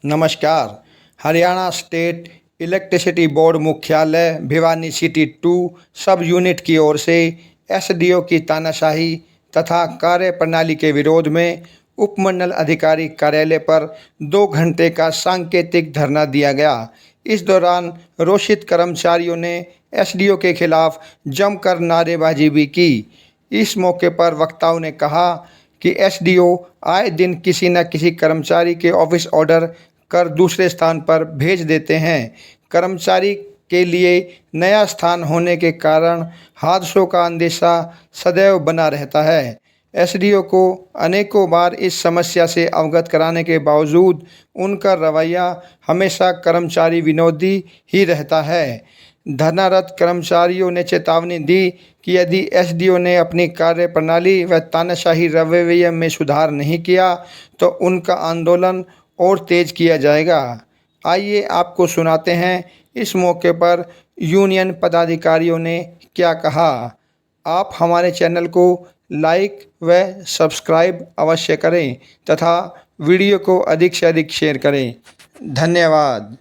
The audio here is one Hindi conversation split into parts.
नमस्कार। हरियाणा स्टेट इलेक्ट्रिसिटी बोर्ड मुख्यालय भिवानी सिटी 2 सब यूनिट की ओर से एसडीओ की तानाशाही तथा कार्यप्रणाली के विरोध में उपमंडल अधिकारी कार्यालय पर 2 घंटे का सांकेतिक धरना दिया गया। इस दौरान रोषित कर्मचारियों ने एसडीओ के खिलाफ जमकर नारेबाजी भी की। इस मौके पर वक्ताओं ने कहा कि एसडीओ आए दिन किसी न किसी कर्मचारी के ऑफिस ऑर्डर कर दूसरे स्थान पर भेज देते हैं। कर्मचारी के लिए नया स्थान होने के कारण हादसों का अंदेशा सदैव बना रहता है। एसडीओ को अनेकों बार इस समस्या से अवगत कराने के बावजूद उनका रवैया हमेशा कर्मचारी विरोधी ही रहता है। धरनारत कर्मचारियों ने चेतावनी दी कि यदि एसडीओ ने अपनी कार्यप्रणाली व तानाशाही रवैये में सुधार नहीं किया तो उनका आंदोलन और तेज किया जाएगा। आइए आपको सुनाते हैं इस मौके पर यूनियन पदाधिकारियों ने क्या कहा। आप हमारे चैनल को लाइक व सब्सक्राइब अवश्य करें तथा वीडियो को अधिक से अधिक शेयर करें। धन्यवाद।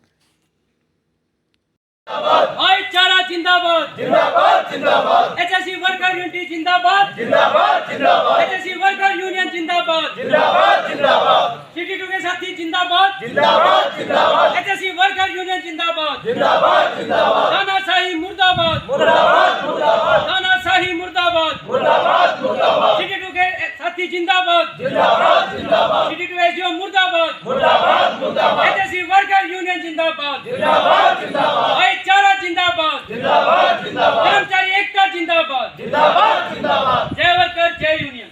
भाईचारा जिंदाबाद जिंदाबाद जिंदाबाद। एचएससी वर्कर यूनिटी जिंदाबाद जिंदाबाद जिंदाबाद। एचएससी वर्कर यूनियन जिंदाबाद जिंदाबाद जिंदाबाद। सिटी 2 के साथी जिंदाबाद जिंदाबाद जिंदाबाद। एचएससी वर्कर यूनियन जिंदाबाद जिंदाबाद जिंदाबाद। तानाशाही मुर्दाबाद मुर्दाबाद मुर्दाबाद। तानाशाही मुर्दाबाद मुर्दाबाद मुर्दाबाद। सिटी 2 के साथी जिंदाबाद जिंदाबाद जिंदाबाद। सिटी 2 एसडीओ मुर्दाबाद मुर्दाबाद मुर्दाबाद। एचएससी वर्कर यूनियन जिंदाबाद जिंदाबाद जिंदाबाद। भाईचारा जिंदाबाद जिंदाबाद जिंदाबाद। कर्मचारी एकता जिंदाबाद जिंदाबाद जिंदाबाद। जय वर्कर जय यूनियन।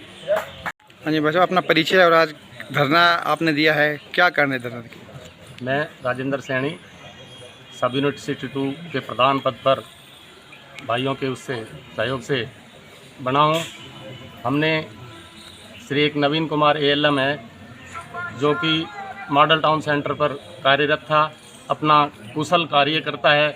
हाँ जी बच्चों, अपना परिचय और आज धरना आपने दिया है, क्या करने धरना की? मैं राजेंद्र सैनी सब यूनिट सिटी 2 के प्रधान पद पर भाइयों के उससे सहयोग से बना हूँ। हमने श्री एक नवीन कुमार एएलएम है जो कि मॉडल टाउन सेंटर पर कार्यरत था, अपना कुशल कार्य करता है,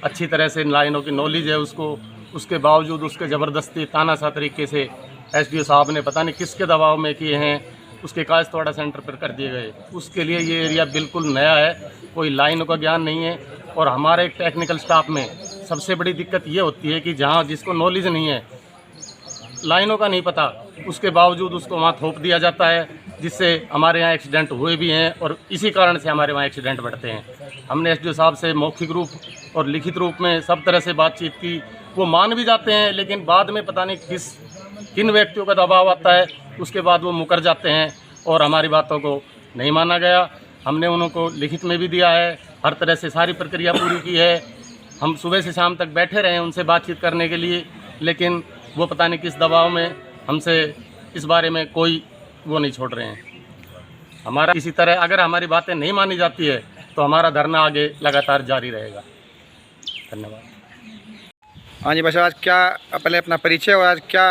अच्छी तरह से लाइनों की नॉलेज है उसको। उसके बावजूद उसके ज़बरदस्ती तानाशाह तरीके से एसडीओ साहब ने पता नहीं किसके दबाव में किए हैं, उसके कायस्थवाड़ा सेंटर पर कर दिए गए। उसके लिए ये एरिया बिल्कुल नया है, कोई लाइनों का ज्ञान नहीं है। और हमारे टेक्निकल स्टाफ में सबसे बड़ी दिक्कत ये होती है कि जहाँ जिसको नॉलेज नहीं है, लाइनों का नहीं पता, उसके बावजूद उसको वहाँ थोप दिया जाता है, जिससे हमारे यहाँ एक्सीडेंट हुए भी हैं और इसी कारण से हमारे वहाँ एक्सीडेंट बढ़ते हैं। हमने एसडीओ साहब से मौखिक रूप और लिखित रूप में सब तरह से बातचीत की, वो मान भी जाते हैं, लेकिन बाद में पता नहीं किन व्यक्तियों का दबाव आता है, उसके बाद वो मुकर जाते हैं और हमारी बातों को नहीं माना गया। हमने उनको लिखित में भी दिया है, हर तरह से सारी प्रक्रिया पूरी की है। हम सुबह से शाम तक बैठे रहे हैं उनसे बातचीत करने के लिए, लेकिन वो पता नहीं किस दबाव में हमसे इस बारे में कोई वो नहीं छोड़ रहे हैं। हमारा किसी तरह अगर हमारी बातें नहीं मानी जाती है तो हमारा धरना आगे लगातार जारी रहेगा। धन्यवाद। हाँ जी बच्चों, आज क्या पहले अपना परिचय और आज क्या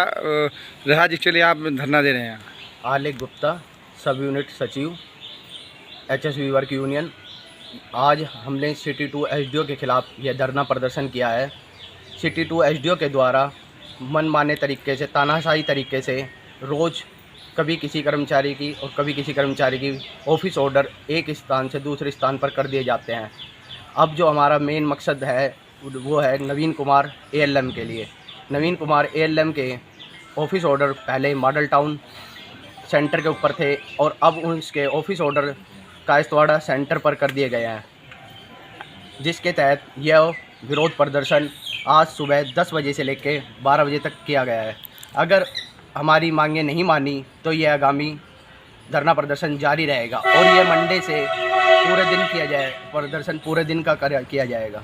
रहा जिसके लिए आप धरना दे रहे हैं? आलेख गुप्ता, सब यूनिट सचिव, एचएससी वर्क यूनियन। आज हमने सिटी 2 एसडीओ के खिलाफ यह धरना प्रदर्शन किया है। सिटी 2 एसडीओ के द्वारा मनमाने तरीके से, तानाशाही तरीके से रोज़ कभी किसी कर्मचारी की और कभी किसी कर्मचारी की ऑफिस ऑर्डर एक स्थान से दूसरे स्थान पर कर दिए जाते हैं। अब जो हमारा मेन मकसद है वो है नवीन कुमार एएलएम के लिए। नवीन कुमार एएलएम के ऑफिस ऑर्डर पहले मॉडल टाउन सेंटर के ऊपर थे और अब उसके ऑफिस ऑर्डर कायस्थवाड़ा सेंटर पर कर दिए गए हैं, जिसके तहत यह विरोध प्रदर्शन आज सुबह 10 बजे से लेकर 12 बजे तक किया गया है। अगर हमारी मांगें नहीं मानी तो यह आगामी धरना प्रदर्शन जारी रहेगा और यह मंडे से पूरे दिन किया जाए, प्रदर्शन पूरे दिन का किया जाएगा।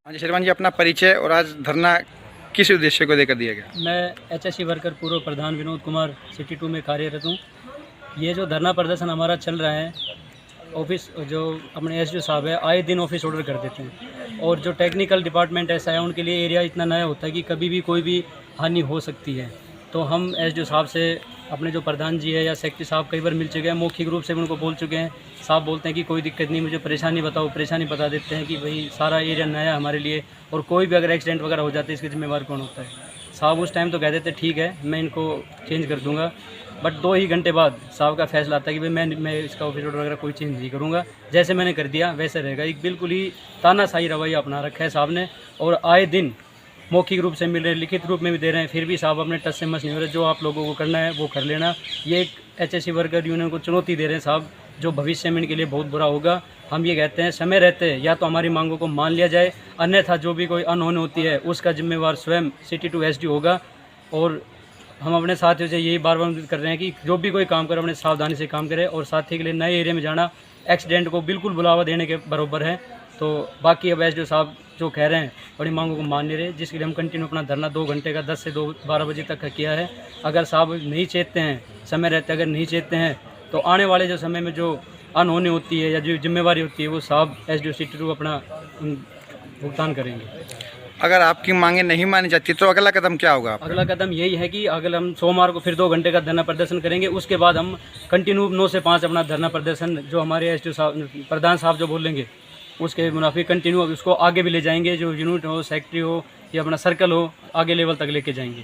हाँ जी श्रीमान जी, अपना परिचय और आज धरना किस उद्देश्य को लेकर दिया गया? मैं एचएससी वर्कर पूर्व प्रधान विनोद कुमार सिटी 2 में कार्यरत हूँ। ये जो धरना प्रदर्शन हमारा चल रहा है, ऑफिस जो अपने एसडीओ साहब है आए दिन ऑफिस ऑर्डर कर देते हैं और जो टेक्निकल डिपार्टमेंट ऐसा है उनके लिए एरिया इतना नया होता है कि कभी भी कोई भी हानि हो सकती है। तो हम एसडीओ साहब से, अपने जो प्रधान जी है या सेक्रेटरी साहब कई बार मिल चुके हैं, मौखिक रूप से उनको बोल चुके हैं। साहब बोलते हैं कि कोई दिक्कत नहीं, मुझे परेशानी बताओ, परेशानी बता देते हैं कि भाई सारा एरिया नया है हमारे लिए और कोई भी अगर एक्सीडेंट वगैरह हो जाता है इसके जिम्मेवार कौन होता है। साहब उस टाइम तो कह देते ठीक है मैं इनको चेंज कर दूँगा, बट 2 ही घंटे बाद साहब का फैसला आता है कि भाई मैं इसका ऑफिस ऑर्डर वगैरह कोई चेंज नहीं करूँगा, जैसे मैंने कर दिया वैसे रहेगा। एक बिल्कुल ही तानाशाही रवैया अपना रखा है साहब ने, और आए दिन मौखिक रूप से मिल रहे, लिखित रूप में भी दे रहे हैं, फिर भी साहब अपने टच से मस नहीं हो रहे। जो आप लोगों को करना है वो कर लेना। ये एक HSC वर्कर यूनियन को चुनौती दे रहे हैं साहब, जो भविष्य में इनके लिए बहुत बुरा होगा। हम ये कहते हैं समय रहते या तो हमारी मांगों को मान लिया जाए, अन्यथा जो भी कोई अनहोनी होती है उसका जिम्मेवार स्वयं सिटी 2 SD होगा। और हम अपने साथियों से यही बार बार अनुरोध कर रहे हैं कि जो भी कोई काम करे अपने सावधानी से काम करे, और साथी के लिए नए एरिया में जाना एक्सीडेंट को बिल्कुल बुलावा देने के बराबर है। तो बाकी अब SDO साहब जो कह रहे हैं बड़ी मांगों को मान नहीं रहे, जिसके लिए हम कंटिन्यू अपना धरना 2 घंटे का 10 से 12 बजे तक का किया है। अगर साहब नहीं चेतते हैं, समय रहते अगर नहीं चेतते हैं, तो आने वाले जो समय में जो अनहोनी होती है या जो जिम्मेवारी होती है वो साहब SDO सिटी 2 अपना भुगतान करेंगे। अगर आपकी मांगें नहीं मानी जाती तो अगला कदम क्या होगा? अगला कदम यही है कि अगर हम सोमवार को फिर 2 घंटे का धरना प्रदर्शन करेंगे, उसके बाद हम कंटिन्यू 9 से 5 अपना धरना प्रदर्शन जो हमारे SDO साहब प्रधान साहब जो बोलेंगे उसके मुनाफिक कंटिन्यू उसको आगे भी ले जाएंगे। जो यूनिट हो, सेक्रेटरी हो या अपना सर्कल हो, आगे लेवल तक लेके जाएंगे।